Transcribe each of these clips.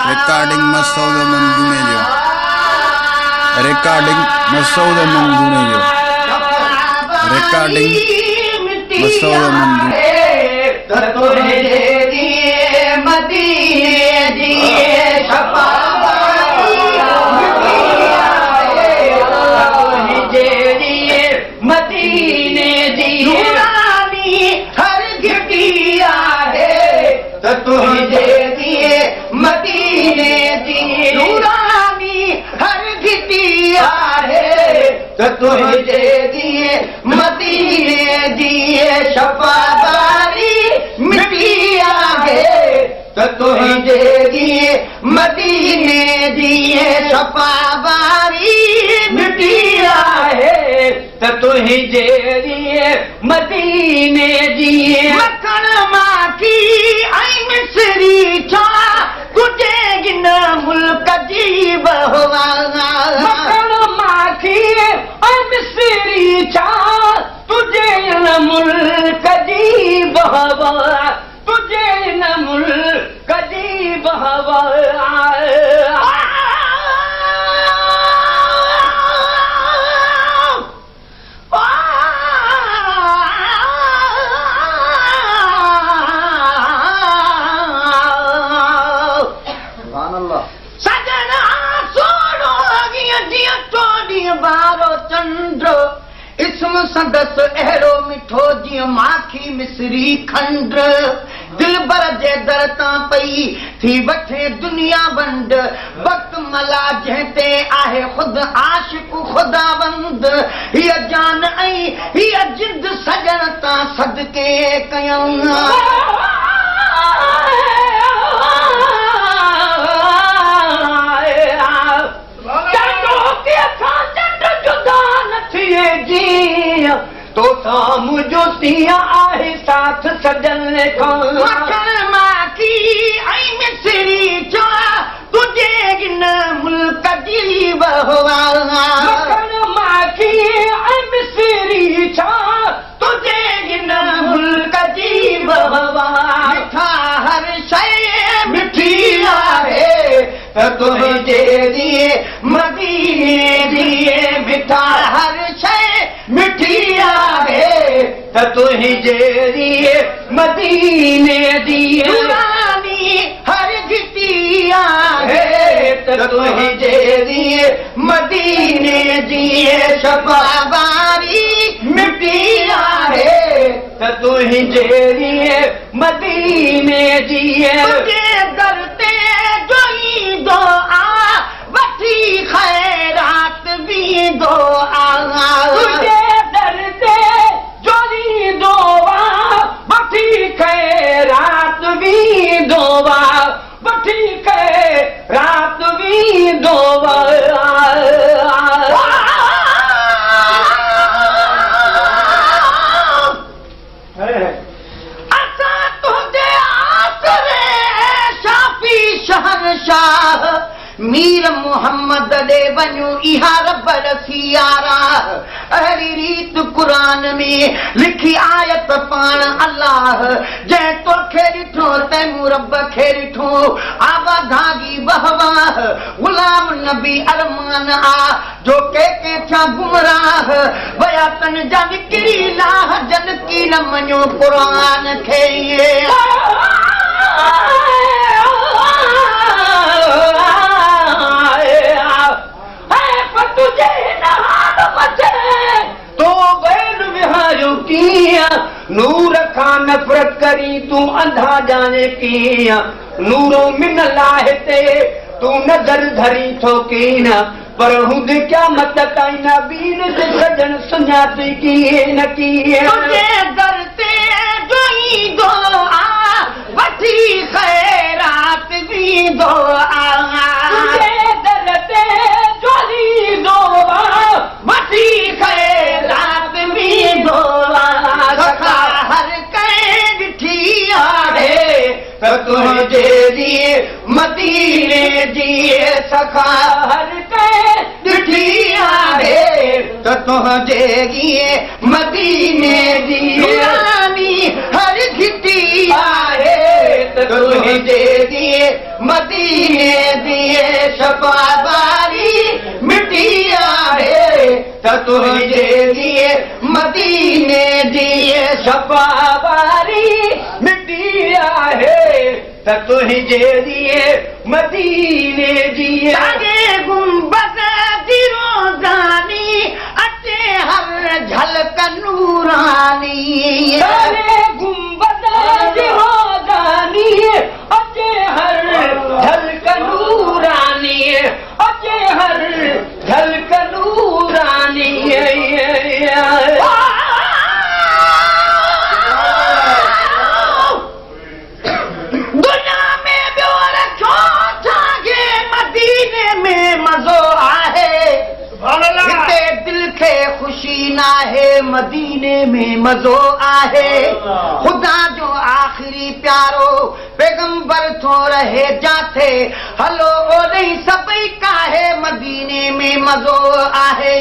recording Masood मंदूने जो recording Masood मंदूने जो recording Masood मंदूने तुझे दिए मदीने दिए तुझे दिए मदीने दिए हर घटिया है तो तुझे दिए मदीने दिए नूरानी हर घटिया है तो तुझे दिए मदीने दिए शफादारी मिटिया है तो तुझे दिए मदीने दिए शफादारी मिटिया है तो तुझे दिए मदीने दिए मक्खन माखी आई मिस्री छा तुझे गिन मुल्क जी बहुआ मक्खन माखी आई मिस्री छा तुझे गिन मुल्क जी बहुआ तुझे गिन मुल्क जी बहुआ सजना सोनो दिया चोरी बारो चंद्र इसम संदस अहिड़ो मिठो जीअं माखी मिसरी खंड दिल बर जे दर तां पई थी वठे दुनिया बंड वक्त मला जंहिंते आहे ख़ुद आशिक ख़ुदाबंद हीअ जान ऐं हीअ जिंद सजण तां सदके कयऊं तो सामू जो सिया आहे साथ सजन को मक्खन माखी आई मिसरी छा तुझे गिन मुल्क जी बहुआ मक्खन माखी आई मिसरी छा तुझे गिन मुल्क जी बहुआ मिठा हर शय मिठी आहे तो तुझे दिए मदीने दिए मिठा हर शय मिठी आहे तो तुझे दिए मदीने दिए नूरानी हर घटिया है तो तुझे दिए मदीने दिए शफाबारी मिटिया है तो तुझे दिए मदीने दिए तुझे दरते जोई दो आ वठी खैरात भी दो आ तुझे दरते जोई दो आ वठी खैरात भी दो आ वठी खैरात भी दो शहनशाह मीर मोहम्मद दे वञो इहा रब रसियारा अहिड़ी रीत क़ुरान में लिखी आयत पाण अल्लाह जंहिं तोखे ॾिठो तंहिं रब खे ॾिठो आवाधागी बहवाह ग़ुलाम नबी अरमान आ जो के थिया गुमराह वया तन जा विकिरी लाह जन की न मञो क़ुरान खे तुझे नहान बचे तो गैर विहारियो किया नूर खां नफ़रत करी तू अंधा जाने किया नूरो मिन लाहे ते तू नजर धरी थो कीना पर हुद क्या मत ताई ना बीन से सजन सुञाती किए न किए तुझे दर ते जोई दो आ वठी खैरात भी दो आ तुझे दर ते जोई दो आ वठी खैरात भी दो आ सखा हर कैद ठिया है तो तुझे दिए मदीने दिए सखा हर कैद ठिया है तो तुझे दिए मदीने दिए हर घिटिया है तुझे दिए मदीने दिए शफाबारी मिटी आहे तुझे दिए मदीने दिए शफाबारी मिटी आहे तुझे दिए मदीने दिए आगे गुंबद दी रोज़ानी अचे हर झलक नूरानी आगे गुंबद दी रोज़ानी अचे हर झलक नूरानी अचे हर झलक नूरानी दुनिया में ॿियो रखो छाजे मदीने में मज़ो आहे हिते दिल खे ख़ुशी नाहे मदीने में मज़ो आहे ख़ुदा जो आख़िरी प्यारो पैगंबर थो रहे जाथे हलो ओॾे सभई काहे मदीने में मज़ो आहे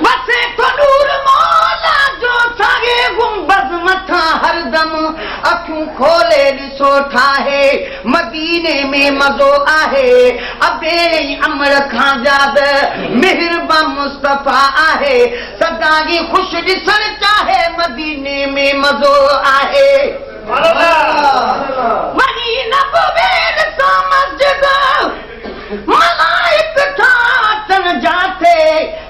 बसे तो नूर मौला जो सागे गुंबद मथा हरदम अखियूं खोले ॾिसो ठाहे मदीने में मज़ो आहे अबे अमर खां जाद मेहरबा मुस्तफ़ा आहे सदा जी ख़ुश ॾिसण चाहे मदीने में मज़ो आहे वही नबवेल सा मस्जिद मलाइक ठाठन जाथे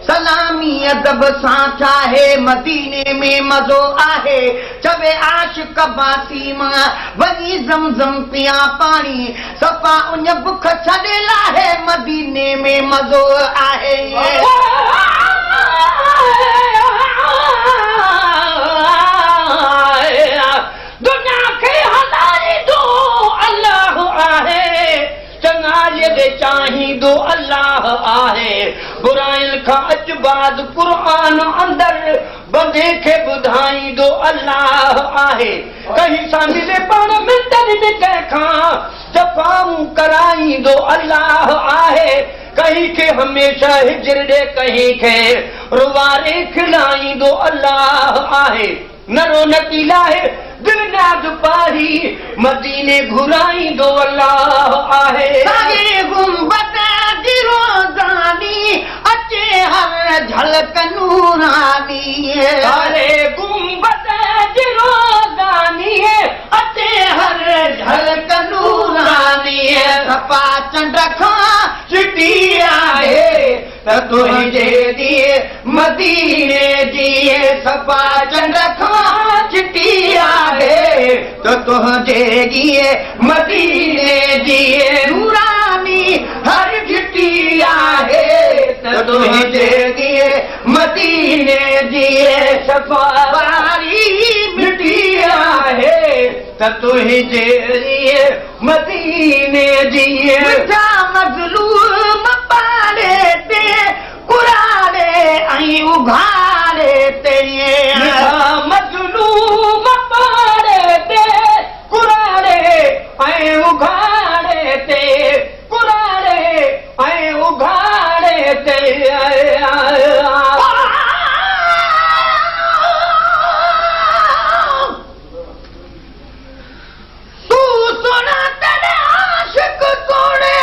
सलामी अदब सां चाहे मदीने में मज़ो आहे चवे आशिक बासी मां वञी ज़मज़म पिया पाणी सफ़ा उन बुख छॾे लाहे मदीने में मज़ो आहे दुनिया खे हलाईंदो अल्लाह आहे चङाईअ ॾे चाहींदो अल्लाह आहे बुराइल खां अचबाद क़ुर्आन अंदरि बंदे खे ॿुधाईंदो अल्लाह आहे कहीं सां मिले पाण मिंटनि में कंहिंखां जफ़ाऊं कराईंदो अल्लाह आहे कहीं खे हमेशह हिजर ॾे कहीं खे रुवारे खिलाईंदो अल्लाह आहे नरो नकी लाहे दिल नाज़ पारी मदीने घुराईंदो अल्लाह आहे सागे गुंबद दी रोज़ानी अचे हर झलक नूरानी सागे गुंबद दी रोज़ानी अचे हर झलक नूरानी सफ़ा चंड खां चिटी आहे तुझे दिए मदीने दिए सफ़ा चंड खां चिटी आहे तुझे दिए मदीने दिए नूरानी हर चिटी आहे तुझे दिए मदीने दिए सफ़ारी मिटी आहे तुझे दिए मदीने दिए मिठा मज़लूम पाड़े ते कुराड़े ऐं उघाड़े ते मज़लूम पाड़े ते कुराड़े ऐं उघाड़े ते कुराड़े ऐं उघाड़े ते तू सुना तेरे आशिक तोड़े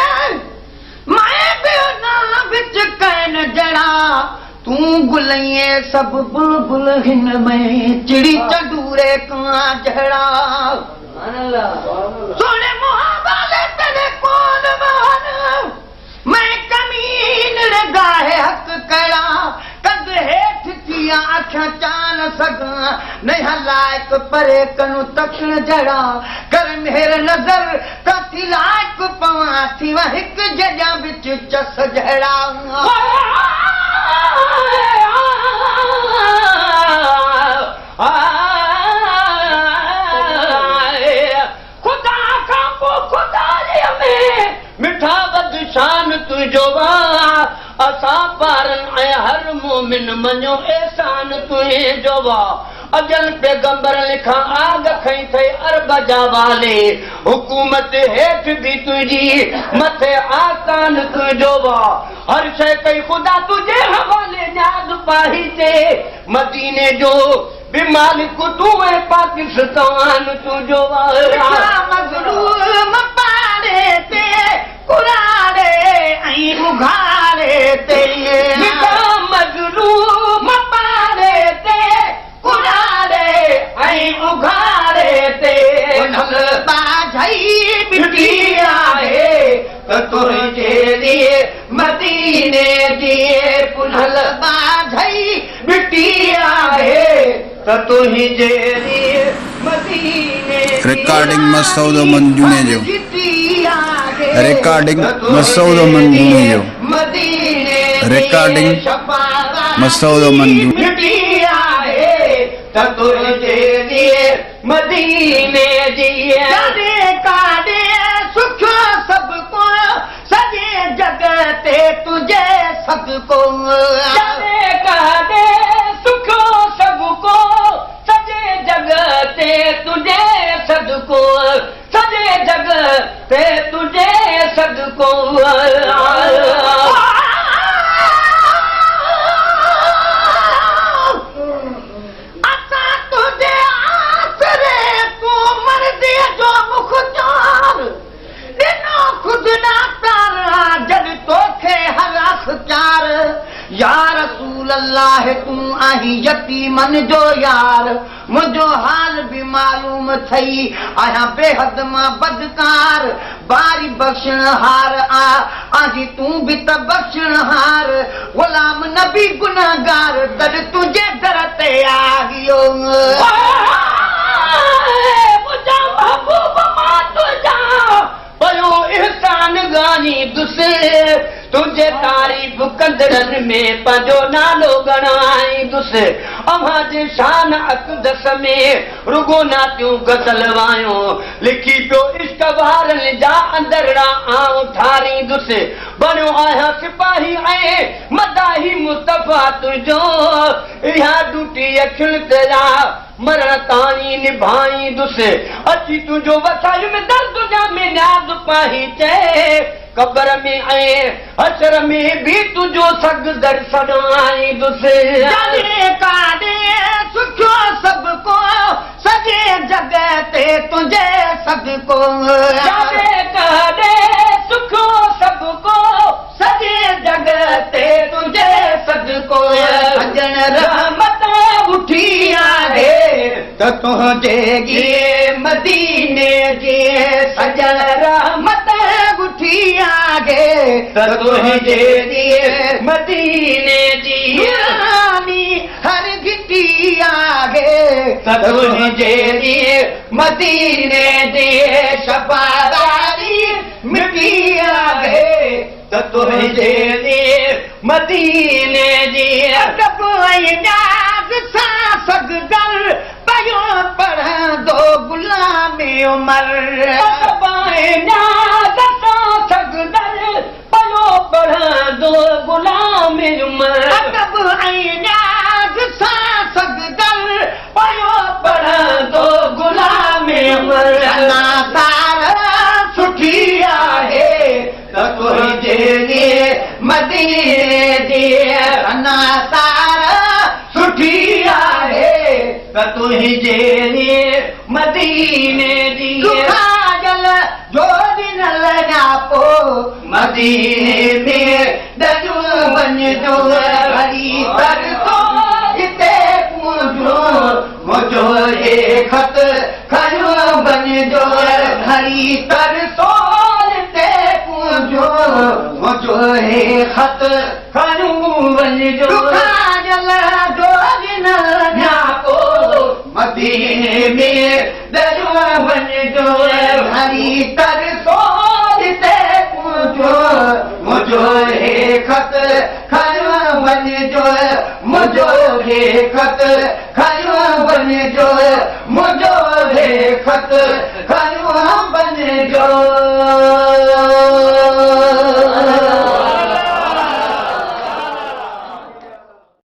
मैं बेना विच कैन जड़ा तू गुलइए सब बुलबुल हिन में चिड़ी चडूरे कां जड़ा सोने मुहावाले तेरे कौन मान मैं कमीन गाहे हक कड़ा कद हेठ थिया अखियां चान सगां नहीं लायक परे कनु तकण जड़ा कर मेर नजर कथी लायक पवां थी वह हिक जजा बिच चस जड़ा खुदा खां पोइ खुदाईअ में मिठा बदशान तुंहिंजो वाह असां पारनि ऐं हर मोमिन मञो एहसान तुंहिंजो वाह अजल पैगंबर लिखां आग खई थई अरब जा वाले हुकूमत हेठ भी तुझी मथे आसान तुझो वाह हर शइ कई खुदा तुझे हवाले न्याज पाही ते मदीने जो मालिक तू है पाकिस्तान तुझो मज़लूम पाड़े ते कुराड़े ऐं उघाड़े ते मज़लूम पाड़े ते कुराड़े ऐं उघाड़े ते बाझई बिठी आहे त तुंहिंजे लिए मदीने जी पुनल बाझई बिठी आहे त तुंहिंजे लिए मदीने रिकॉर्डिंग मसूद मंजूने जो रिकॉर्डिंग मसूद मंजूने जो रिकॉर्डिंग मसूद मंजूने बिठी आहे त तुंहिंजे लिए मदीने जी काॾे सुख सभु को सॼे जग ते तुंहिंजे सदको काॾे सुख सभु को सॼे जग ते तुंहिंजे सदको सॼे जग ते तुंहिंजे सदको या रसूल अल्लाह तू आही यतीमन जो यार मुझो हाल भी मालूम थई आया बेहद मां बदकार बारी बख्शण हार आजी तू भी त बख्शण हार गुलाम नबी गुनाहगार तद तुझे दर ते आ गयो मुझा महबूब मां तुझा पयो ihsan गानी दुसे तुझे तारीफ कंदड़नि में पंहिंजो नालो गणाई दुसे अव्हां जे शान अक़दस में रुगो नातियूं गज़ल वायो लिखी पियो इश्क वारनि जा अंदरड़ा आऊं ठारी दुसे बणियो आहियां सिपाही ऐं मदाही मुस्तफ़ा तुंहिंजो इहा ड्यूटी अखियुनि तेरा मरण ताणी निभाई दुसे अची तुंहिंजो वसाई में दर्द जा में न्याज़ पाही चए कबर में ऐं हशर में भी तुझो सग दर्शन आई दुसे काॾे सुखो सभु को सॼे जग ते तुंहिंजे सदको काॾे सुखो सभु को सॼे जग ते तुंहिंजे सदको सजण रहमत उठी आहे त तुंहिंजे गिए मदीने जे सजण रहमत उठी आहे त तुंहिंजे लिए मदीने जी रानी हर घिटी आहे त तुंहिंजे लिए मदीने जी शफादारी मिटी आहे त तुंहिंजे लिए मदीने जी अदब ऐं न्याज़ सां सगदल पयो पढ़ंदो गुलामी उमर अदब ऐं न्याज़ सां सगदल पयो पढ़ंदो गुलामी उमर अदब ऐं न्याज़ सां सगदल पयो पढ़ंदो गुलामी उमर सुठी आहे त तुंहिंजे लिए मदीने जी अनासार सुठी आहे त तुंहिंजे लिए मदीने जी काजल जो दिन लॻा पोइ मदीने में दजो वञिजो हरी तरसो जिते मुंहिंजो हे ख़त खयो वञिजो हरी तरसो मुझो हे ख़त खयो वञिजो काजल जो दिन लॻा पोइ मदीने में दजो वञिजो हरी तरसो जिते मुझो हे ख़त खयो वञिजो मुझो हे ख़त खयो वञिजो मुझो हे ख़त खयो वञिजो